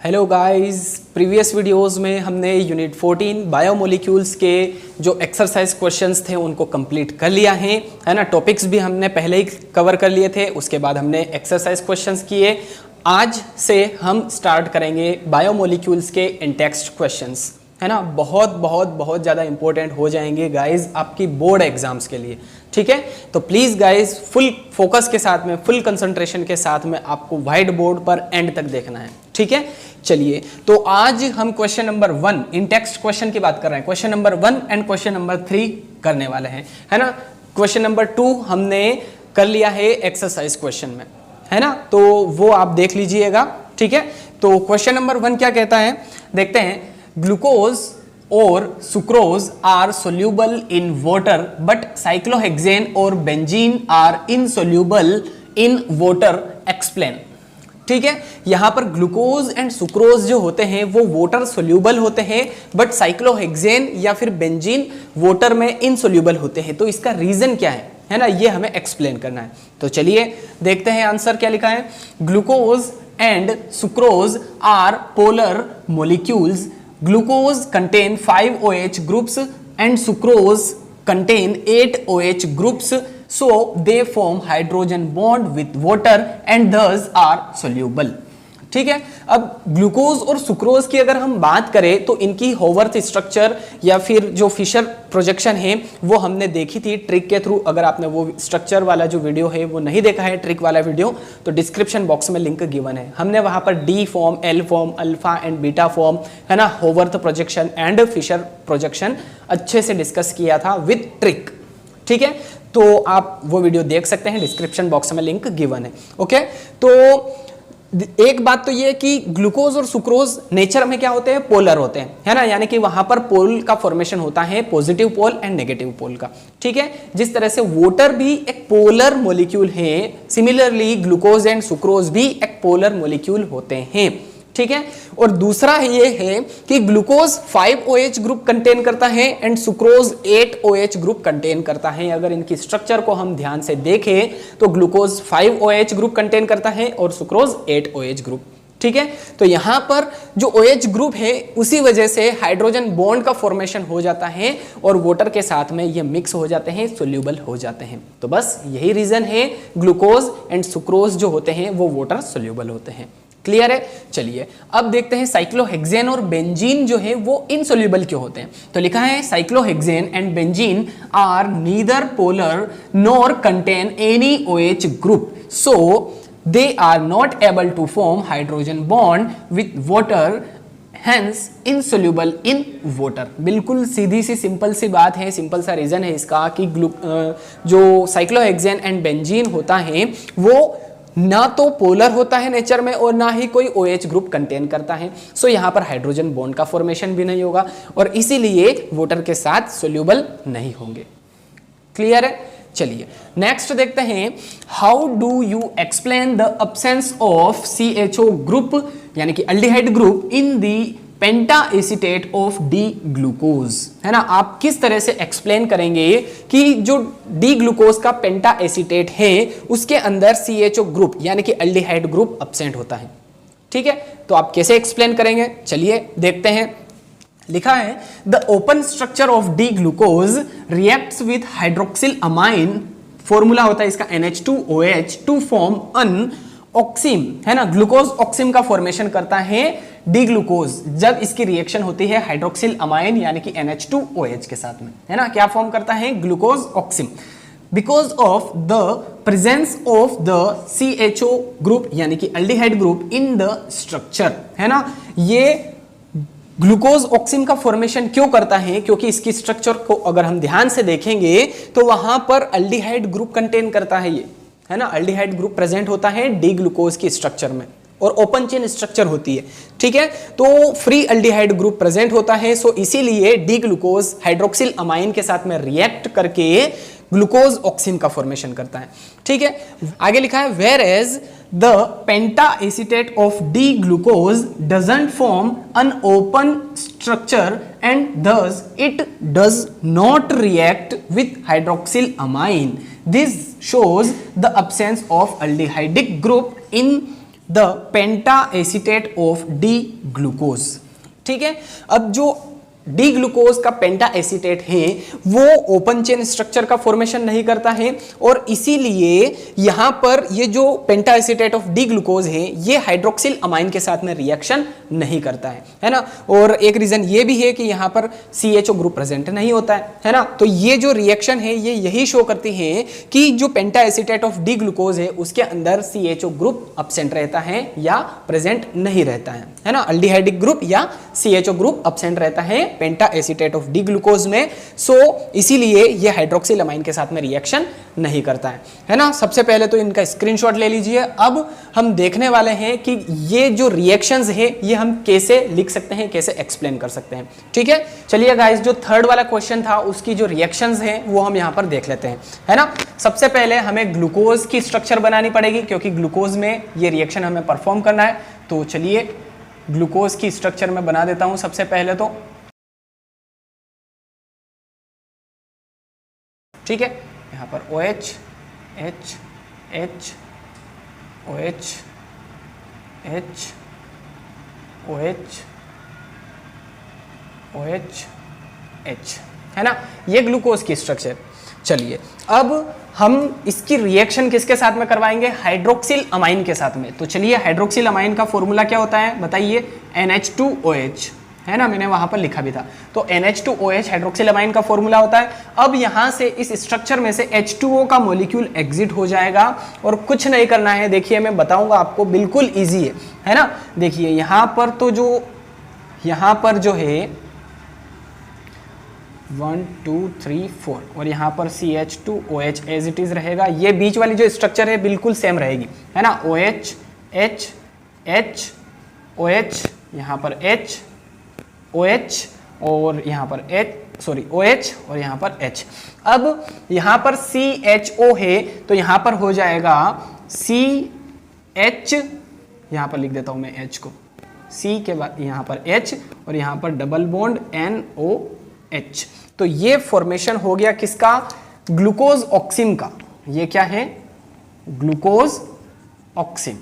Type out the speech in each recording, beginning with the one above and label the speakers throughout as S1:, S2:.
S1: Hello guys, previous videos में हमने unit 14 biomolecules के जो एक्सरसाइज क्वेश्चंस थे उनको कंप्लीट कर लिया है ना। टॉपिक्स भी हमने पहले ही कवर कर लिए थे, उसके बाद हमने एक्सरसाइज क्वेश्चंस किए। आज से हम स्टार्ट करेंगे बायोमोलिक्यूल्स के इंटेक्स्ट क्वेश्चंस, है ना। बहुत ज़्यादा इंपॉर्टेंट हो जाएंगे गाइज आपकी बोर्ड एग्जाम्स के लिए, ठीक है। तो प्लीज़ गाइज फुल फोकस के साथ में, फुल कंसंट्रेशन के साथ में आपको व्हाइट बोर्ड पर एंड तक देखना है, ठीक है। चलिए, तो आज हम क्वेश्चन नंबर 1 इंटेक्स्ट क्वेश्चन की बात कर रहे हैं। Question number 1 and question number 3 करने वाले हैं, है ना। क्वेश्चन नंबर 2 हमने कर लिया है एक्सरसाइज क्वेश्चन में, है ना, तो वो आप देख लीजिएगा, ठीक है। तो क्वेश्चन नंबर 1 क्या कहता है, देखते हैं। ग्लूकोज और sucrose are soluble in water but cyclohexane और benzene are insoluble in water, explain. ठीक है, यहां पर ग्लूकोज एंड सुक्रोज जो होते हैं वो वाटर सोल्यूबल होते हैं, बट साइक्लोहेक्सेन या फिर बेंजीन वाटर में इनसोल्यूबल होते हैं। तो इसका रीजन क्या है ना, ये हमें एक्सप्लेन करना है। तो चलिए देखते हैं आंसर क्या लिखा है। Glucose and sucrose are polar molecules. Glucose contain 5 OH groups and sucrose contain 8 OH groups, so they form hydrogen bond with water and thus are soluble. ठीक है, अब ग्लूकोज और सुक्रोज की अगर हम बात करें तो इनकी होवर्थ स्ट्रक्चर या फिर जो फिशर प्रोजेक्शन है वो हमने देखी थी ट्रिक के थ्रू। अगर आपने वो स्ट्रक्चर वाला जो वीडियो है वो नहीं देखा है, ट्रिक वाला वीडियो, तो डिस्क्रिप्शन बॉक्स में लिंक गिवन है। हमने वहां पर D form, L form, alpha and beta form, है ना, होवर्थ प्रोजेक्शन एंड फिशर प्रोजेक्शन अच्छे से डिस्कस किया था विद ट्रिक, ठीक है। तो आप वो वीडियो देख सकते हैं, डिस्क्रिप्शन बॉक्स में लिंक गिवन है, ओके। तो एक बात तो ये कि ग्लूकोज और सुक्रोज नेचर में क्या होते हैं, पोलर होते हैं, है ना, यानी कि वहां पर पोल का फॉर्मेशन होता है, positive pole and negative pole का, ठीक है। जिस तरह से वाटर भी एक पोलर मॉलिक्यूल है, सिमिलरली ग्लूकोज एंड सुक्रोज भी एक पोलर मॉलिक्यूल होते हैं, ठीक है। और दूसरा ये है कि ग्लूकोज 5 OH ग्रुप कंटेन करता है and sucrose 8 OH group contain करता है। अगर इनकी स्ट्रक्चर को हम ध्यान से देखें तो ग्लूकोज 5 OH ग्रुप कंटेन करता है और सुक्रोज 8 OH ग्रुप, ठीक है। तो यहां पर जो OH ग्रुप है उसी वजह से हाइड्रोजन बॉन्ड का फॉर्मेशन हो जाता है और वाटर के साथ में ये मिक्स हो जाते हैं, सोल्यूबल हो जाते हैं। तो बस यही रीजन है, ग्लूकोज एंड सुक्रोज जो होते हैं वो वाटर सोल्यूबल होते हैं। क्लियर है। चलिए अब देखते हैं साइक्लोहेक्सेन और बेंजीन जो है वो इनसोल्यूबल क्यों होते हैं। तो लिखा है cyclohexane and benzene are neither polar nor contain any OH group, so they are not able to form hydrogen bond with water, hence insoluble in water. बिल्कुल सीधी सी सिंपल सी बात है, सिंपल सा रीजन है इसका कि जो साइक्लोहेक्सेन एंड बेंजीन होता है वो ना तो पोलर होता है नेचर में और ना ही कोई OH ग्रुप कंटेन करता है। सो यहाँ पर हाइड्रोजन बॉन्ड का फॉर्मेशन भी नहीं होगा और इसीलिए वाटर के साथ सोल्यूबल नहीं होंगे। क्लियर है। चलिए नेक्स्ट देखते हैं। How do you explain the absence of CHO group यानी कि aldehyde group in the penta acetate of D glucose, है ना। आप किस तरह से एक्सप्लेन करेंगे कि जो डी ग्लूकोज का पेंटा एसीटेट है उसके अंदर CHO ग्रुप यानी कि अल्डिहाइड ग्रुप अब्सेंट होता है, ठीक है। तो आप कैसे एक्सप्लेन करेंगे, चलिए देखते हैं। लिखा है the open structure of D glucose reacts with hydroxyl amine, formula होता है इसका NH2OH टू फॉर्म अन ऑक्सिम, है ना। ग्लूकोज ऑक्सिम का फॉर्मेशन करता है डी ग्लूकोज जब इसकी रिएक्शन होती है हाइड्रोक्सिल अमाइन यानी कि NH2OH के साथ में, है ना। क्या फॉर्म करता है, glucose oxime. Because of the presence of the CHO group यानी कि aldehyde group in the structure, है ना। ये ग्लूकोज ऑक्सिम का फॉर्मेशन क्यों करता है, क्योंकि इसकी स्ट्रक्चर को अगर हम ध्यान से देखेंगे तो वहां पर अल्डिहाइड ग्रुप कंटेन करता है ये, है ना। अल्डिहाइड ग्रुप प्रेजेंट होता है डी ग्लूकोज की स्ट्रक्चर में और ओपन चेन स्ट्रक्चर होती है, ठीक है। तो फ्री अल्डिहाइड ग्रुप प्रेजेंट होता है, सो इसीलिए डी ग्लूकोज हाइड्रोक्सिल अमाइन के साथ में रिएक्ट करके ग्लूकोज ऑक्सिम का फॉर्मेशन करता है, ठीक है। आगे लिखा है whereas the penta acetate of D glucose doesn't form an open structure and thus it does not react with hydroxyl amine. This shows the absence of aldehydic group in the penta acetate of D glucose. ठीक है, अब जो D glucose का पेंटा acetate है वो open chain structure का formation नहीं करता है और इसीलिए यहां पर ये जो पेंटा एसीटेट ऑफ डी ग्लूकोज है ये हाइड्रोक्सिल अमाइन के साथ में रिएक्शन नहीं करता है ना। और एक रीजन ये भी है कि यहां पर CHO ग्रुप प्रेजेंट नहीं होता है ना। तो ये जो रिएक्शन है ये यही शो करती है कि जो पेंटा एसीटेट ऑफ डी ग्लूकोज है उसके अंदर CHO ग्रुप एब्सेंट रहता है या प्रेजेंट नहीं रहता है ना। अल्डिहाइडिक ग्रुप या CHO ग्रुप एब्सेंट रहता है penta acetate of D glucose में। सो इसीलिए ये हाइड्रोक्सिल अमाइन के साथ में रिएक्शन नहीं करता है ना। सबसे पहले तो इनका स्क्रीनशॉट ले लीजिए। अब हम देखने वाले हैं कि ये जो रिएक्शंस है ये हम कैसे लिख सकते हैं, कैसे एक्सप्लेन कर सकते हैं। ठीक है, चलिए गाइस, जो थर्ड वाला क्वेश्चन था उसकी जो रिएक्शंस हैं वो हम यहां पर देख लेते हैं, है ना। सबसे पहले हमें ग्लूकोज की स्ट्रक्चर बनानी पड़ेगी क्योंकि ग्लूकोज में ये रिएक्शन हमें परफॉर्म करना है। तो चलिए ग्लूकोज की स्ट्रक्चर में बना देता हूं सबसे पहले तो। ठीक है, यहाँ पर OH H H OH H OH OH H, है ना, ये ग्लूकोज की स्ट्रक्चर। चलिए अब हम इसकी रिएक्शन किसके साथ में करवाएंगे, हाइड्रोक्सिल अमाइन के साथ में। तो चलिए हाइड्रोक्सिल अमाइन का फॉर्मूला क्या होता है बताइए, NH2OH, है ना, मैंने वहां पर लिखा भी था। तो NH2OH हाइड्रोक्सिल अमाइन का फॉर्मूला होता है। अब यहां से इस स्ट्रक्चर में से H2O का मॉलिक्यूल एग्जिट हो जाएगा और कुछ नहीं करना है। देखिए मैं बताऊंगा आपको, बिल्कुल इजी है ना। देखिए यहां पर तो यहां पर जो है 1 2 3 4 और यहाँ पर CH2OH एज इट इज रहेगा। ये बीच वाली जो स्ट्रक्चर है बिल्कुल सेम रहेगी, है ना। OH H H OH, यहाँ पर H OH और यहाँ पर OH और यहाँ पर H। अब यहाँ पर CHO है तो यहाँ पर हो जाएगा CH, यहाँ पर लिख देता हूँ मैं H को, C के बाद यहाँ पर H और यहाँ पर डबल बॉन्ड NOH। तो ये फॉर्मेशन हो गया किसका, ग्लूकोज ऑक्सिम का। ये क्या है, ग्लूकोज ऑक्सिम।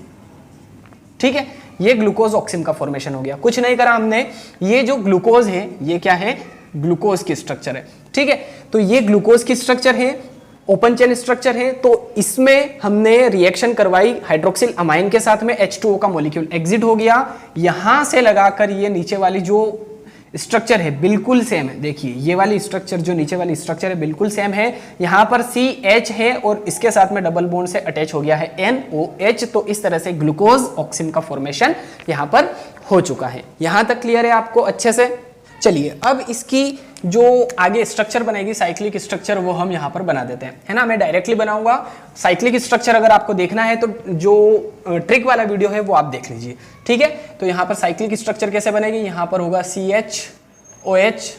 S1: ठीक है, ये ग्लूकोज ऑक्सिम का फॉर्मेशन हो गया, कुछ नहीं करा हमने। ये जो ग्लूकोज है ये क्या है, ग्लूकोज की स्ट्रक्चर है। ठीक है, तो ये ग्लूकोज की स्ट्रक्चर है, ओपन चेन स्ट्रक्चर है। तो इसमें हमने रिएक्शन करवाई हाइड्रोक्सिल अमाइन के साथ में, H2O का मॉलिक्यूल एग्जिट हो गया। यहां से लगाकर ये नीचे वाली जो स्ट्रक्चर है बिल्कुल सेम है। देखिए ये वाली स्ट्रक्चर, जो नीचे वाली स्ट्रक्चर है बिल्कुल सेम है। यहाँ पर CH है और इसके साथ में डबल बॉन्ड से अटैच हो गया है NOH। तो इस तरह से ग्लूकोज ऑक्सिम का फॉर्मेशन यहाँ पर हो चुका है। यहाँ तक क्लियर है आपको अच्छे से। चलिए अब इसकी जो आगे स्ट्रक्चर बनेगी, साइक्लिक स्ट्रक्चर, वो हम यहाँ पर बना देते हैं, है ना। मैं डायरेक्टली बनाऊंगा साइक्लिक स्ट्रक्चर। अगर आपको देखना है तो जो ट्रिक वाला वीडियो है वो आप देख लीजिए। ठीक है, तो यहाँ पर साइक्लिक स्ट्रक्चर कैसे बनेगी, यहाँ पर होगा CHOH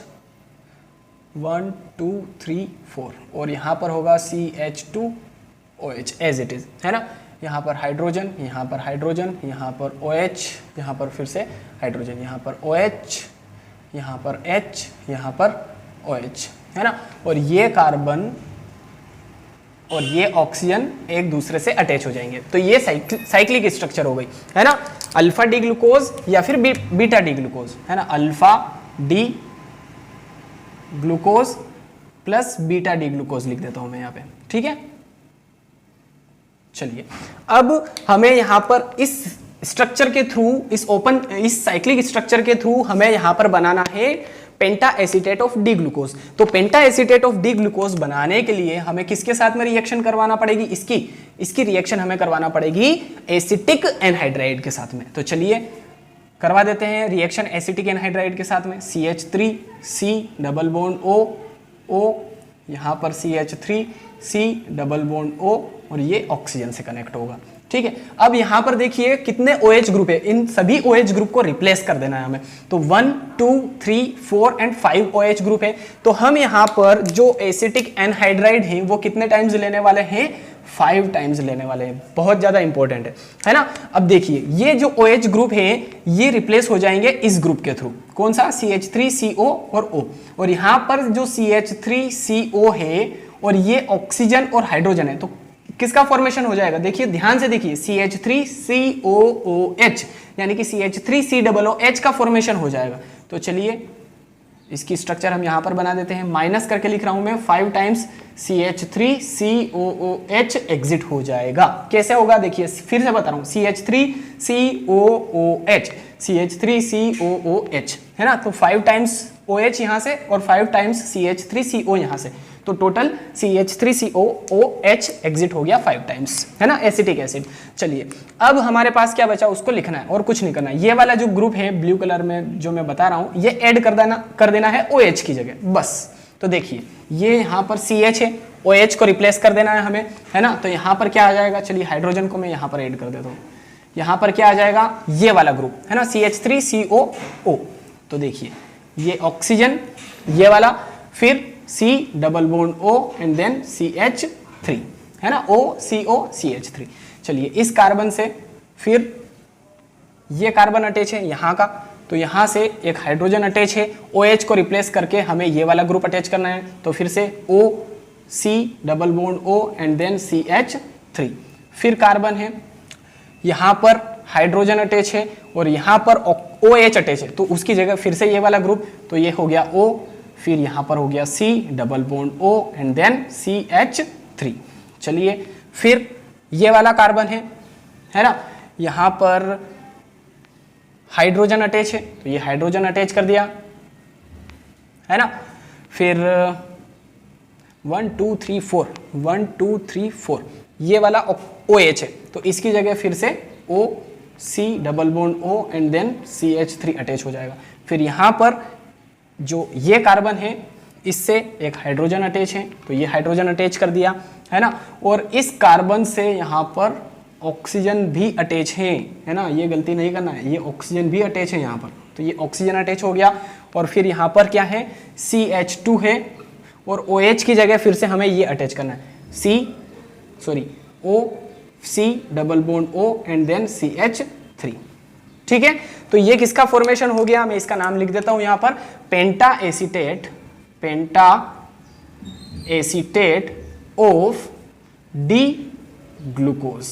S1: 1 2 3 4 और यहाँ पर होगा CH2OH एज इट इज, है ना। यहाँ पर हाइड्रोजन, यहाँ पर हाइड्रोजन, यहाँ पर OH, यहाँ पर फिर से हाइड्रोजन, यहाँ पर OH, यहाँ पर H, यहाँ पर OH, है ना। और ये कार्बन और ये ऑक्सीजन एक दूसरे से अटैच हो जाएंगे। तो ये साइक्लिक स्ट्रक्चर हो गई, है ना। अल्फा डी ग्लूकोज या फिर बीटा डी ग्लूकोज, है ना। Alpha D glucose plus beta D glucose लिख देता हूं मैं यहाँ पे। ठीक है, चलिए अब हमें यहाँ पर इस स्ट्रक्चर के थ्रू, इस साइक्लिक स्ट्रक्चर के थ्रू हमें यहां पर बनाना है penta acetate of D glucose. तो पेंटा एसीटेट ऑफ डी ग्लूकोज बनाने के लिए हमें किसके साथ में रिएक्शन करवाना पड़ेगी, इसकी रिएक्शन हमें करवाना पड़ेगी एसिटिक एनहाइड्राइड के साथ में। तो चलिए करवा देते हैं रिएक्शन एसिटिक एनहाइड्राइड के साथ में। CH3 C double bond O, यहाँ पर CH3 C double bond O और ये ऑक्सीजन से कनेक्ट होगा। ठीक है, अब यहां पर देखिए कितने OH ग्रुप है, इन सभी OH ग्रुप को रिप्लेस कर देना है हमें। तो 1 2 3 4 एंड 5 OH ग्रुप है। तो हम यहां पर जो एसिटिक एनहाइड्राइड है वो कितने टाइम्स लेने वाले हैं, 5 टाइम्स लेने वाले हैं। बहुत ज्यादा इंपॉर्टेंट है ना। अब देखिए ये जो OH ग्रुप है ये रिप्लेस हो जाएंगे इस ग्रुप के थ्रू, कौन सा, CH3CO और O। और यहां पर जो CH3CO है और ये ऑक्सीजन और हाइड्रोजन है, तो किसका फॉर्मेशन हो जाएगा, देखिए ध्यान से देखिए, CH3COOH यानी कि CH3COOH का फॉर्मेशन हो जाएगा। तो चलिए इसकी स्ट्रक्चर हम यहां पर बना देते हैं, माइनस करके लिख रहा हूं मैं, 5 टाइम्स CH3COOH एग्जिट हो जाएगा। कैसे होगा देखिए, फिर से बता रहा हूं, CH3COOH है ना, तो 5 टाइम्स OH यहां से और 5 टाइम्स CH3CO यहां से, तो टोटल CH3COOH एग्जिट हो गया 5 टाइम्स, है ना, एसिटिक एसिड। चलिए अब हमारे पास क्या बचा, उसको लिखना है और कुछ नहीं करना है। ये वाला जो ग्रुप है ब्लू कलर में जो मैं बता रहा हूं, ये ऐड कर देना है OH की जगह बस। तो देखिए ये यहाँ पर CH है, OH को रिप्लेस कर देना है हमें, है ना। तो यहाँ पर क्या आ जाएगा, चलिए हाइड्रोजन को मैं यहाँ पर ऐड कर देता हूँ। यहाँ पर क्या आ जाएगा, ये वाला ग्रुप है ना, CH3COO। तो देखिए ये ऑक्सीजन, ये वाला, फिर C double bond O and then CH3 है ना, OCO CH3। चलिए इस कार्बन से फिर ये कार्बन अटैच है यहाँ का, तो यहाँ से एक हाइड्रोजन अटैच है, OH को रिप्लेस करके हमें ये वाला ग्रुप अटैच करना है। तो फिर से OC double bond O and then CH3। फिर कार्बन है, यहाँ पर हाइड्रोजन अटैच है और यहाँ पर OH अटैच है, तो उसकी जगह फिर से ये वाला ग्रुप, तो ये हो गया O, फिर यहाँ पर हो गया C double bond O and then CH3। चलिए फिर ये वाला कार्बन है ना, यहाँ पर हाइड्रोजन अटैच है, तो ये हाइड्रोजन अटैच कर दिया, है ना। फिर 1 2 3 4 1 2 3 4 ये वाला OH है, तो इसकी जगह फिर से OC double bond O and then CH3 attach हो जाएगा। फिर यहाँ पर जो ये कार्बन है, इससे एक हाइड्रोजन अटैच है, तो ये हाइड्रोजन अटैच कर दिया, है ना। और इस कार्बन से यहाँ पर ऑक्सीजन भी अटैच है ना, ये गलती नहीं करना है, ये ऑक्सीजन भी अटैच है यहाँ पर, तो ये ऑक्सीजन अटैच हो गया। और फिर यहाँ पर क्या है, CH2 है और OH की जगह फिर से हमें ये अटैच करना है, OC double bond O and then CH3। ठीक है, तो ये किसका फॉर्मेशन हो गया, मैं इसका नाम लिख देता हूं यहाँ पर, पेंटा एसीटेट ऑफ डी ग्लूकोज।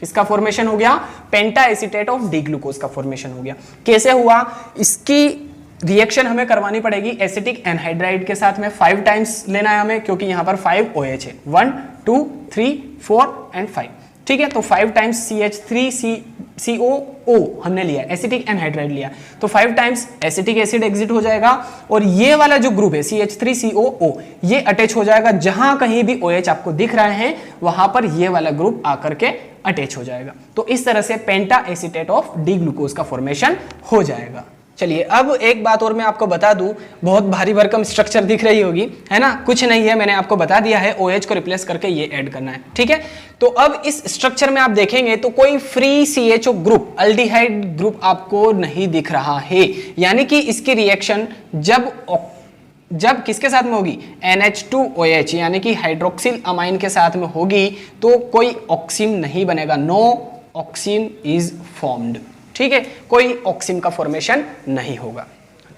S1: किसका फॉर्मेशन हो गया, पेंटा एसीटेट ऑफ डी ग्लूकोज का फॉर्मेशन हो गया। कैसे हुआ, इसकी रिएक्शन हमें करवानी पड़ेगी एसिटिक एनहाइड्राइड के साथ में, 5 टाइम्स लेना है हमें, क्योंकि यहाँ पर 5 OH है, 1 2 3 4 एंड 5। ठीक है, तो 5 टाइम्स CH3COO हमने लिया, एसिटिक एनहाइड्राइड लिया, तो 5 टाइम्स एसिटिक एसिड एग्जिट हो जाएगा और ये वाला जो ग्रुप है CH3COO ये अटैच हो जाएगा। जहां कहीं भी OH आपको दिख रहा है वहां पर ये वाला ग्रुप आकर के अटैच हो जाएगा। तो इस तरह से पेंटा एसीटेट ऑफ डी ग्लूकोज का फॉर्मेशन हो जाएगा। चलिए अब एक बात और मैं आपको बता दूं, बहुत भारी भरकम स्ट्रक्चर दिख रही होगी, है ना, कुछ नहीं है, मैंने आपको बता दिया है, OH को रिप्लेस करके ये ऐड करना है। ठीक है, तो अब इस स्ट्रक्चर में आप देखेंगे तो कोई free CHO group, aldehyde group आपको नहीं दिख रहा है, यानी कि इसकी रिएक्शन जब किसके साथ में होगी, NH2OH यानी कि हाइड्रोक्सिल अमाइन के साथ में होगी, तो कोई ऑक्सीन नहीं बनेगा, नो ऑक्सीन इज फॉर्म्ड। ठीक है, कोई ऑक्सीन का फॉर्मेशन नहीं होगा।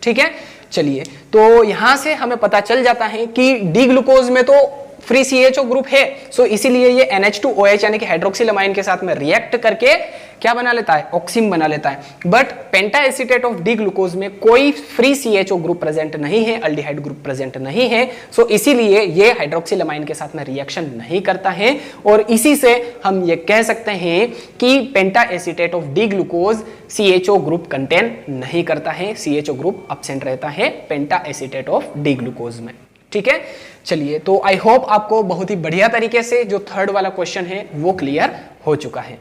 S1: ठीक है, चलिए तो यहां से हमें पता चल जाता है कि डी ग्लूकोज में तो फ्री CHO ग्रुप है, सो इसीलिए ये NH2OH यानी कि हाइड्रोक्सिल अमाइन के साथ में रिएक्ट करके क्या बना लेता है, ऑक्सीन बना लेता है। But penta acetate of D glucose में कोई फ्री CHO ग्रुप प्रेजेंट नहीं है, अल्डिहाइड ग्रुप प्रेजेंट नहीं है, सो इसीलिए ये हाइड्रोक्सिल अमाइन के साथ में रिएक्शन नहीं करता है। और इसी से हम ये कह सकते हैं कि penta acetate of D glucose CHO group contain नहीं करता है, CHO ग्रुप एब्सेंट रहता है penta acetate of D glucose में। ठीक है, चलिए तो आई होप आपको बहुत ही बढ़िया तरीके से जो थर्ड वाला क्वेश्चन है वो क्लियर हो चुका है।